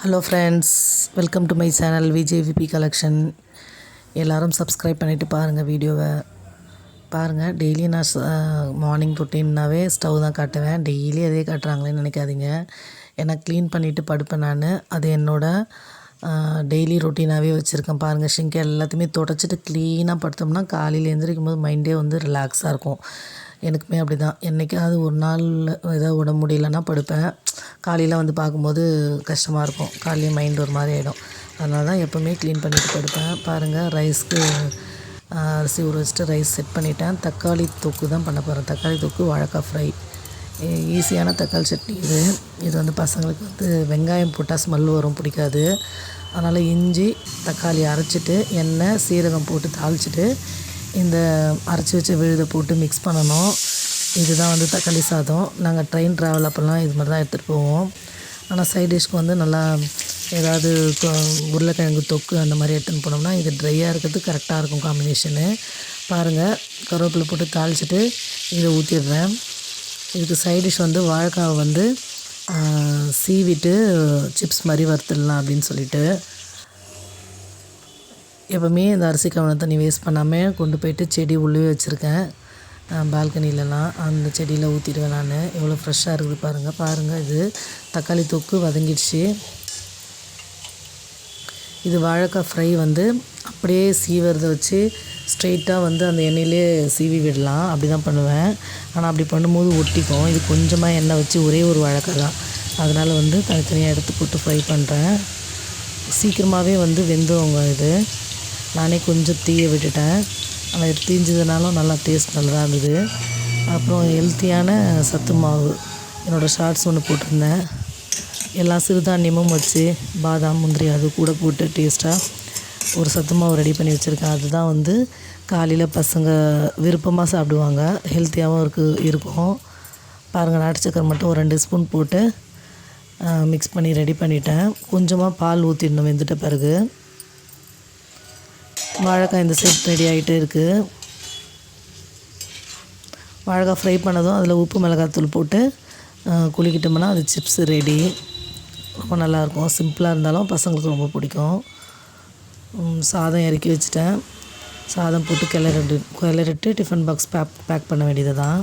Hello friends, welcome to my channel VJVP collection. எல்லோரும் subscribe பண்ணிவிட்டு பாருங்கள் வீடியோவை. பாருங்கள், டெய்லி நான் மார்னிங் ரொட்டீன்னாவே ஸ்டவ் தான் காட்டுவேன். டெய்லி அதே காட்டுறாங்களேன்னு நினைக்காதீங்க. ஏன்னா க்ளீன் பண்ணிவிட்டு படுப்பேன் நான். அது என்னோடய டெய்லி ரொட்டீனாகவே வச்சுருக்கேன். பாருங்கள், ஷிங்க் எல்லாத்தையுமே தொடச்சிட்டு க்ளீனாக படுத்தோம்னா காலையில் எழுந்திரிக்கும் போது மைண்டே ரிலாக்ஸாக இருக்கும். எனக்குமே அப்படி தான். என்றைக்காவது ஒரு நாள் ஏதாவது உடம்பு முடியலன்னா படுப்பேன். காலையில் பார்க்கும்போது கஷ்டமாக இருக்கும். காலையில் மைண்ட் ஒரு மாதிரி ஆகிடும். அதனால தான் எப்போவுமே க்ளீன் பண்ணிவிட்டு படுப்பேன். பாருங்கள், ரைஸ்க்கு அரிசி ஊற வச்சுட்டு ரைஸ் செட் பண்ணிட்டேன். தக்காளி தொக்கு தான் பண்ண போகிறேன். தக்காளி தொக்கு, வாழைக்காய் ஃப்ரை. ஈஸியான தக்காளி சட்னி இது பசங்களுக்கு வெங்காயம் போட்டால் ஸ்மெல் வரும், பிடிக்காது. அதனால் இஞ்சி தக்காளி அரைச்சிட்டு எண்ணெய் சீரகம் போட்டு தாளிச்சிட்டு இந்த அரைச்சி வச்ச விழுதை போட்டு மிக்ஸ் பண்ணணும். இதுதான் தக்காளி சாதம். நாங்கள் ட்ரெயின் ட்ராவல் அப்போல்லாம் இது மாதிரி தான் எடுத்துகிட்டு போவோம். ஆனால் சைட் டிஷ்க்கு நல்லா ஏதாவது உருளைக்கிழங்கு தொக்கு அந்த மாதிரி எடுத்துன்னு போனோம்னா இது ட்ரையாக இருக்கிறதுக்கு கரெக்டாக இருக்கும் காம்பினேஷனு. பாருங்கள், கருவேப்பிலை போட்டு தாளிச்சிட்டு இதை ஊற்றிடுறேன். இதுக்கு சைட் டிஷ் வாழைக்காவை சீவிட்டு சிப்ஸ் மாதிரி வறுத்துடலாம் அப்படின்னு சொல்லிட்டு. எப்போவுமே இந்த அரிசி கவன தண்ணி வேஸ்ட் பண்ணாமல் கொண்டு போய்ட்டு செடி உள்ளே வச்சுருக்கேன். பால்கனிலலாம் அந்த செடியில் ஊற்றிடுவேன் நான். எவ்வளோ ஃப்ரெஷ்ஷாக இருக்குது பாருங்கள். இது தக்காளி தொக்கு வதங்கிடுச்சு. இது வாழைக்காய் ஃப்ரை அப்படியே சீவறதை வச்சு ஸ்ட்ரெயிட்டாக அந்த எண்ணெயிலே சீவி விடலாம். அப்படி தான் பண்ணுவேன். ஆனால் அப்படி பண்ணும்போது ஒட்டிக்கும். இது கொஞ்சமாக எண்ணெய் வச்சு ஒரே ஒரு வாழைக்காய் தான். அதனால் தனித்தனியாக எடுத்து போட்டு ஃப்ரை பண்ணுறேன். சீக்கிரமாகவே வெந்துவங்க இது. நானே கொஞ்சம் தீய விட்டுட்டேன். ஆனால் தீஞ்சதுனாலும் நல்லா டேஸ்ட் நல்லா இருந்தது. அப்புறம் ஹெல்த்தியான சத்து மாவு என்னோடய ஷார்ட்ஸ் ஒன்று போட்டிருந்தேன். எல்லா சிறுதானியமும் வச்சு பாதாம் முந்திரி அது கூட போட்டு டேஸ்ட்டாக ஒரு சத்து மாவு ரெடி பண்ணி வச்சுருக்கேன். அதுதான் காலையில் பசங்க விருப்பமாக சாப்பிடுவாங்க. ஹெல்த்தியாகவும் இருக்கும். பாருங்கள், நாட்டு சக்கரை மட்டும் ஒரு 2 ஸ்பூன் போட்டு மிக்ஸ் பண்ணி ரெடி பண்ணிட்டேன். கொஞ்சமாக பால் ஊற்றிடணும் வெந்துட்ட பிறகு. வாழைக்காய் இந்த செட் ரெடி ஆகிட்டே இருக்குது. வாழைக்காய் ஃப்ரை பண்ணதும் அதில் உப்பு மிளகாத்தூள் போட்டு குளிக்கிட்டோம்னா அது சிப்ஸ் ரெடி. ரொம்ப நல்லாயிருக்கும். சிம்பிளாக இருந்தாலும் பசங்களுக்கு ரொம்ப பிடிக்கும். சாதம் இறக்கி வச்சுட்டேன். சாதம் போட்டு கிளறிட்டு டிஃபன் பாக்ஸ் பேக் பண்ண வேண்டியது தான்.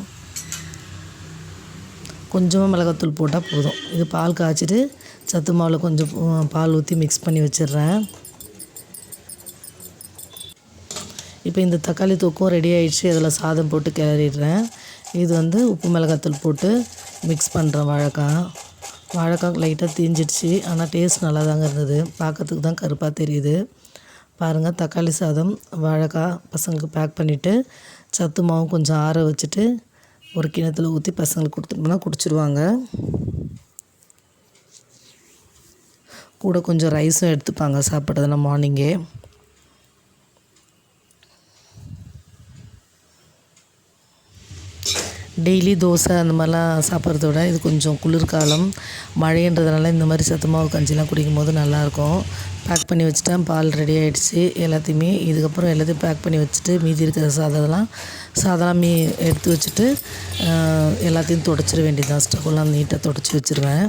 கொஞ்சமாக மிளகாத்தூள் போட்டால் போதும். இது பால் காய்ச்சிட்டு சத்து மாவில் கொஞ்சம் பால் ஊற்றி மிக்ஸ் பண்ணி வச்சிடுறேன். இப்போ இந்த தக்காளி தொக்கும் ரெடி ஆகிடுச்சு. அதில் சாதம் போட்டு கிளறிடுறேன். இது உப்பு மிளகாத்தூள் போட்டு மிக்ஸ் பண்ணுறேன். வாழைக்காய் லைட்டாக தீஞ்சிடுச்சு. ஆனால் டேஸ்ட் நல்லா தாங்க இருந்தது. பார்க்கறதுக்கு தான் கருப்பாக தெரியுது. பாருங்கள், தக்காளி சாதம் வாழைக்காய் பசங்களுக்கு பேக் பண்ணிவிட்டு சத்து மாவும் கொஞ்சம் ஆற வச்சுட்டு ஒரு கிணத்துல ஊற்றி பசங்களுக்கு கொடுத்துட்டோம்னா குடிச்சிடுவாங்க. கூட கொஞ்சம் ரைஸும் எடுத்துப்பாங்க சாப்பிட்றதுனா மார்னிங்கே. டெய்லி தோசை அந்த மாதிரிலாம் சாப்பிட்றத விட இது கொஞ்சம் குளிர்காலம் மழைன்றதுனால இந்த மாதிரி சத்து மாவு கஞ்சிலாம் குடிக்கும்போது நல்லாயிருக்கும். பேக் பண்ணி வச்சுட்டேன். பால் ரெடி ஆகிடுச்சு. எல்லாத்தையுமே இதுக்கப்புறம் எல்லாத்தையும் பேக் பண்ணி வச்சுட்டு மீதி இருக்கிற சாதம்லாம் எடுத்து வச்சுட்டு எல்லாத்தையும் துடைச்சிட வேண்டியது தான். ஸ்டவ்லாம் நீட்டாக துடைச்சி வச்சுருவேன்.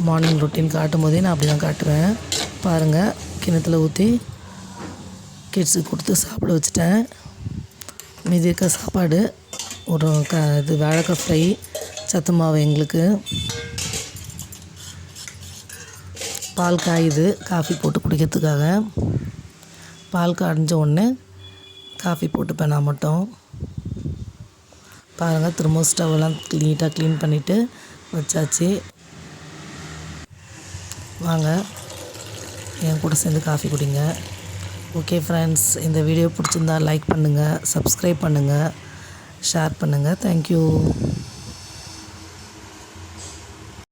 மார்னிங் ரொட்டீன் காட்டும் போதே நான் அப்படி தான் காட்டுவேன். பாருங்கள், கிணத்துல ஊற்றி கிட்ஸுக்கு கொடுத்து சாப்பிட வச்சுட்டேன். மீதி இருக்க சாப்பாடு இது வாழைக்காய் ஃப்ரை, சத்து மாவு எங்களுக்கு. பால் காயுது காஃபி போட்டு குடிக்கிறதுக்காக. பால் காய்ஞ்ச உடனே காஃபி போட்டுப்பேன் நான் மட்டும். பாருங்கள், திரும்ப ஸ்டவ்லாம் நீட்டாக க்ளீன் பண்ணிவிட்டு வச்சாச்சு. வாங்க, என் கூட சேர்ந்து காஃபி குடிங்க. ஓகே ஃப்ரெண்ட்ஸ், இந்த வீடியோ பிடிச்சிருந்தா லைக் பண்ணுங்கள், சப்ஸ்கிரைப் பண்ணுங்கள், ஷேர் பண்ணுங்கள். தேங்க்யூ.